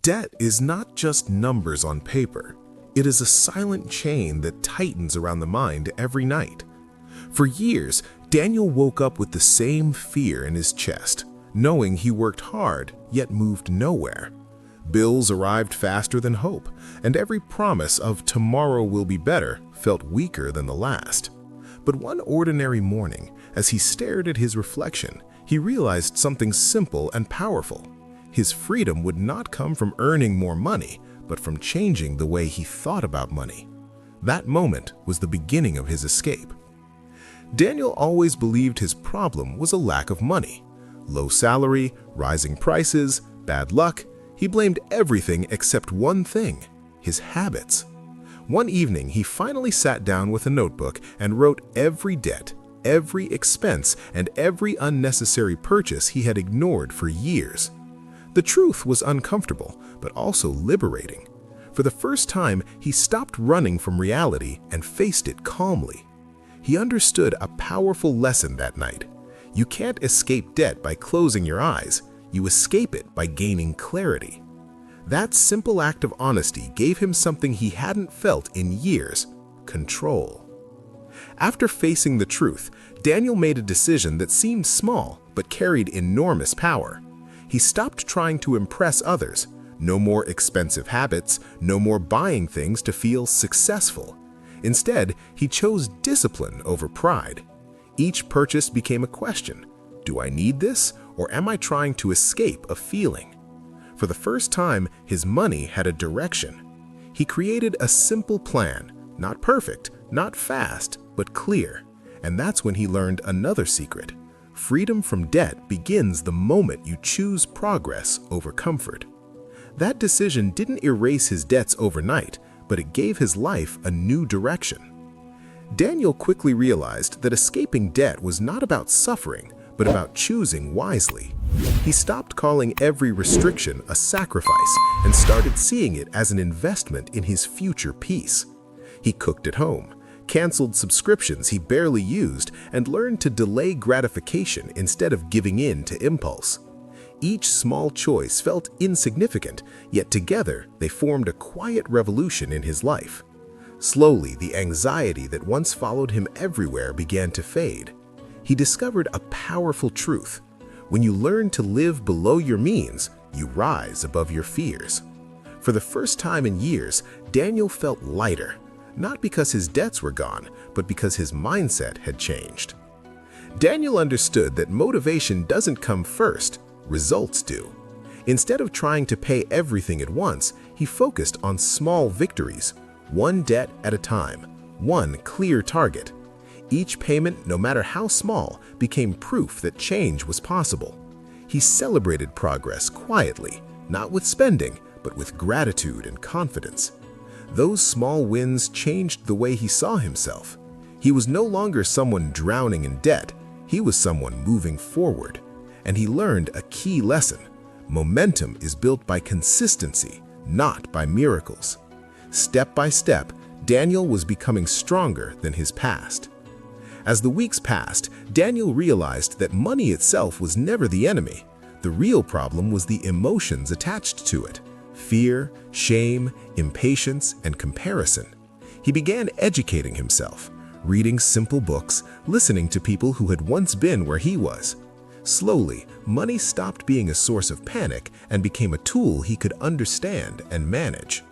Debt is not just numbers on paper. It is a silent chain that tightens around the mind every night. For years, Daniel woke up with the same fear in his chest, knowing he worked hard yet moved nowhere. Bills arrived faster than hope, and every promise of tomorrow will be better felt weaker than the last. But one ordinary morning, as he stared at his reflection, he realized something simple and powerful. His freedom would not come from earning more money, but from changing the way he thought about money. That moment was the beginning of his escape. Daniel always believed his problem was a lack of money. Low salary, rising prices, bad luck. He blamed everything except one thing: his habits. One evening, he finally sat down with a notebook and wrote every debt, every expense, and every unnecessary purchase he had ignored for years. The truth was uncomfortable, but also liberating. For the first time, he stopped running from reality and faced it calmly. He understood a powerful lesson that night. You can't escape debt by closing your eyes. You escape it by gaining clarity. That simple act of honesty gave him something he hadn't felt in years: control. After facing the truth, Daniel made a decision that seemed small but carried enormous power. He stopped trying to impress others. No more expensive habits, no more buying things to feel successful. Instead, he chose discipline over pride. Each purchase became a question: do I need this, or am I trying to escape a feeling? For the first time, his money had a direction. He created a simple plan, not perfect, not fast, but clear. And that's when he learned another secret. Freedom from debt begins the moment you choose progress over comfort. That decision didn't erase his debts overnight, but it gave his life a new direction. Daniel quickly realized that escaping debt was not about suffering, but about choosing wisely. He stopped calling every restriction a sacrifice and started seeing it as an investment in his future peace. He cooked at home, canceled subscriptions he barely used, and learned to delay gratification instead of giving in to impulse. Each small choice felt insignificant, yet together they formed a quiet revolution in his life. Slowly, the anxiety that once followed him everywhere began to fade. He discovered a powerful truth. When you learn to live below your means, you rise above your fears. For the first time in years, Daniel felt lighter, not because his debts were gone, but because his mindset had changed. Daniel understood that motivation doesn't come first, results do. Instead of trying to pay everything at once, he focused on small victories, one debt at a time, one clear target. Each payment, no matter how small, became proof that change was possible. He celebrated progress quietly, not with spending, but with gratitude and confidence. Those small wins changed the way he saw himself. He was no longer someone drowning in debt. He was someone moving forward. And he learned a key lesson. Momentum is built by consistency, not by miracles. Step by step, Daniel was becoming stronger than his past. As the weeks passed, Daniel realized that money itself was never the enemy. The real problem was the emotions attached to it: fear, shame, impatience, and comparison. He began educating himself, reading simple books, listening to people who had once been where he was. Slowly, money stopped being a source of panic and became a tool he could understand and manage.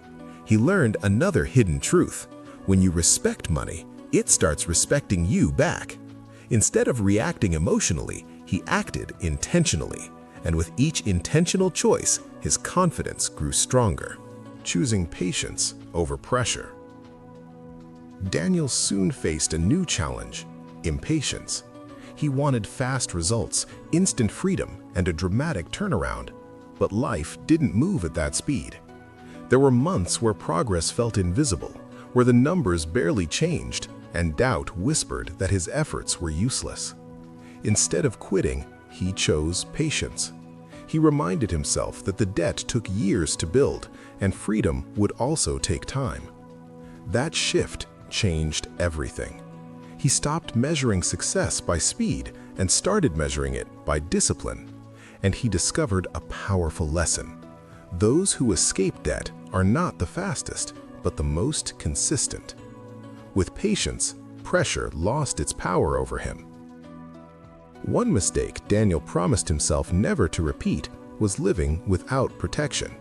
He learned another hidden truth: when you respect money, it starts respecting you back. Instead of reacting emotionally, he acted intentionally. And with each intentional choice, his confidence grew stronger, choosing patience over pressure. Daniel soon faced a new challenge: impatience. He wanted fast results, instant freedom, and a dramatic turnaround. But life didn't move at that speed. There were months where progress felt invisible, where the numbers barely changed, and doubt whispered that his efforts were useless. Instead of quitting, he chose patience. He reminded himself that the debt took years to build, and freedom would also take time. That shift changed everything. He stopped measuring success by speed and started measuring it by discipline. And he discovered a powerful lesson. Those who escape debt are not the fastest, but the most consistent. With patience, pressure lost its power over him. One mistake Daniel promised himself never to repeat was living without protection.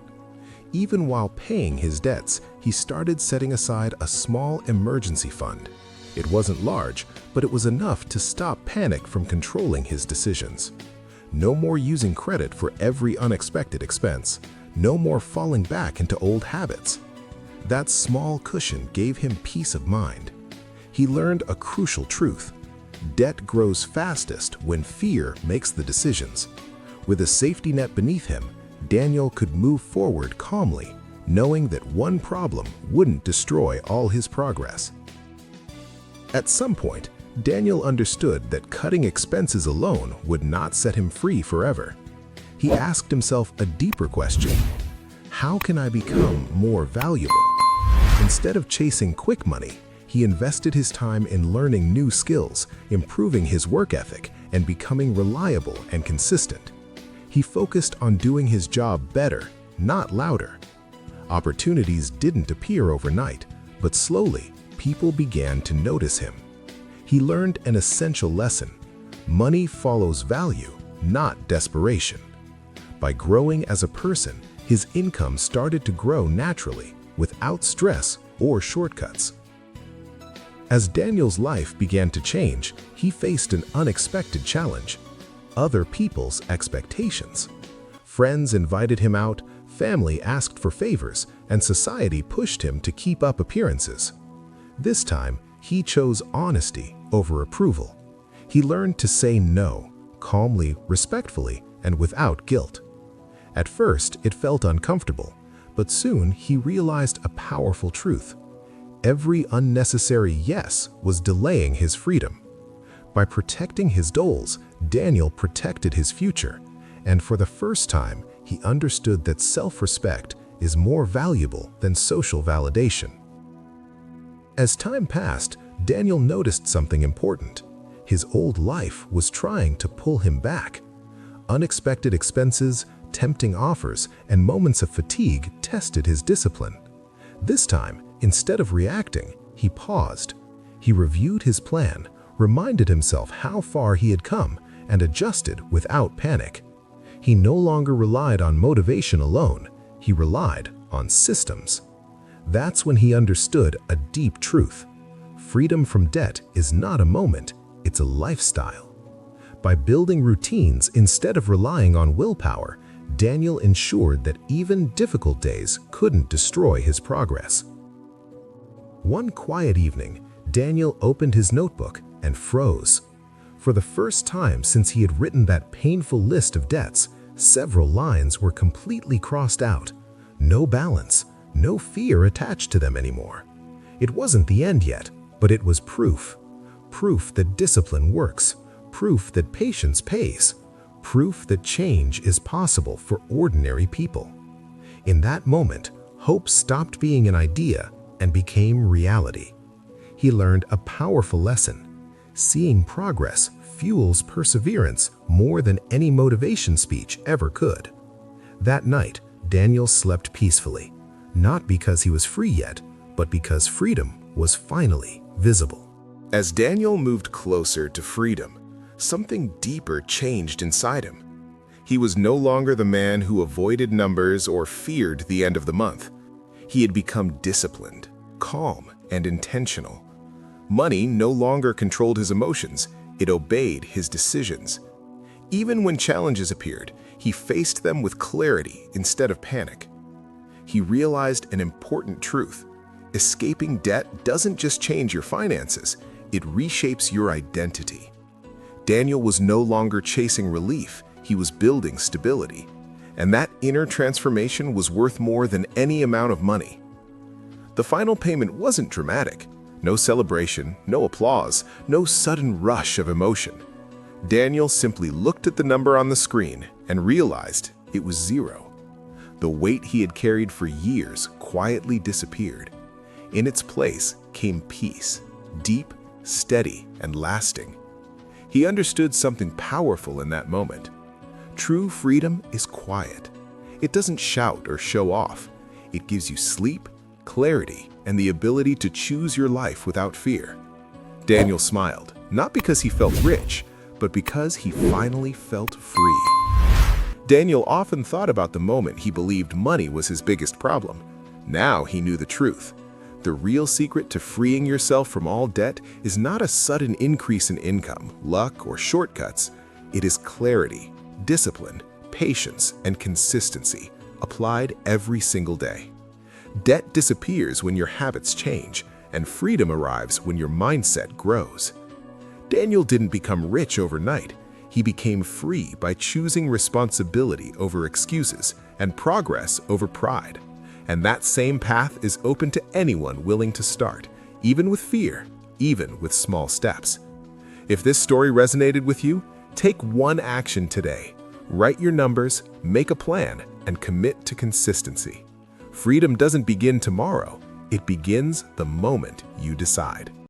Even while paying his debts, he started setting aside a small emergency fund. It wasn't large, but it was enough to stop panic from controlling his decisions. No more using credit for every unexpected expense. No more falling back into old habits. That small cushion gave him peace of mind. He learned a crucial truth. Debt grows fastest when fear makes the decisions. With a safety net beneath him, Daniel could move forward calmly, knowing that one problem wouldn't destroy all his progress. At some point, Daniel understood that cutting expenses alone would not set him free forever. He asked himself a deeper question: how can I become more valuable? Instead of chasing quick money, he invested his time in learning new skills, improving his work ethic, and becoming reliable and consistent. He focused on doing his job better, not louder. Opportunities didn't appear overnight, but slowly, people began to notice him. He learned an essential lesson: money follows value, not desperation. By growing as a person, his income started to grow naturally, without stress or shortcuts. As Daniel's life began to change, he faced an unexpected challenge: other people's expectations. Friends invited him out, family asked for favors, and society pushed him to keep up appearances. This time, he chose honesty over approval. He learned to say no, calmly, respectfully, and without guilt. At first, it felt uncomfortable, but soon he realized a powerful truth. Every unnecessary yes was delaying his freedom. By protecting his goals, Daniel protected his future, and for the first time, he understood that self-respect is more valuable than social validation. As time passed, Daniel noticed something important. His old life was trying to pull him back. Unexpected expenses, tempting offers, and moments of fatigue tested his discipline. This time, instead of reacting, he paused. He reviewed his plan, reminded himself how far he had come, and adjusted without panic. He no longer relied on motivation alone, he relied on systems. That's when he understood a deep truth. Freedom from debt is not a moment, it's a lifestyle. By building routines instead of relying on willpower, Daniel ensured that even difficult days couldn't destroy his progress. One quiet evening, Daniel opened his notebook and froze. For the first time since he had written that painful list of debts, several lines were completely crossed out. No balance, no fear attached to them anymore. It wasn't the end yet, but it was proof. Proof that discipline works, proof that patience pays, proof that change is possible for ordinary people. In that moment, hope stopped being an idea and became reality. He learned a powerful lesson. Seeing progress fuels perseverance more than any motivation speech ever could. That night, Daniel slept peacefully, not because he was free yet, but because freedom was finally visible. As Daniel moved closer to freedom, something deeper changed inside him. He was no longer the man who avoided numbers or feared the end of the month. He had become disciplined, calm, and intentional. Money no longer controlled his emotions, it obeyed his decisions. Even when challenges appeared, he faced them with clarity instead of panic. He realized an important truth: escaping debt doesn't just change your finances, it reshapes your identity. Daniel was no longer chasing relief, he was building stability. And that inner transformation was worth more than any amount of money. The final payment wasn't dramatic. No celebration, no applause, no sudden rush of emotion. Daniel simply looked at the number on the screen and realized it was zero. The weight he had carried for years quietly disappeared. In its place came peace, deep, steady, and lasting. He understood something powerful in that moment. True freedom is quiet. It doesn't shout or show off. It gives you sleep, clarity, and the ability to choose your life without fear. Daniel smiled, not because he felt rich, but because he finally felt free. Daniel often thought about the moment he believed money was his biggest problem. Now he knew the truth. The real secret to freeing yourself from all debt is not a sudden increase in income, luck, or shortcuts. It is clarity, discipline, patience, and consistency applied every single day. Debt disappears when your habits change, and freedom arrives when your mindset grows. Daniel didn't become rich overnight. He became free by choosing responsibility over excuses and progress over pride. And that same path is open to anyone willing to start, even with fear, even with small steps. If this story resonated with you, take one action today. Write your numbers, make a plan, and commit to consistency. Freedom doesn't begin tomorrow. It begins the moment you decide.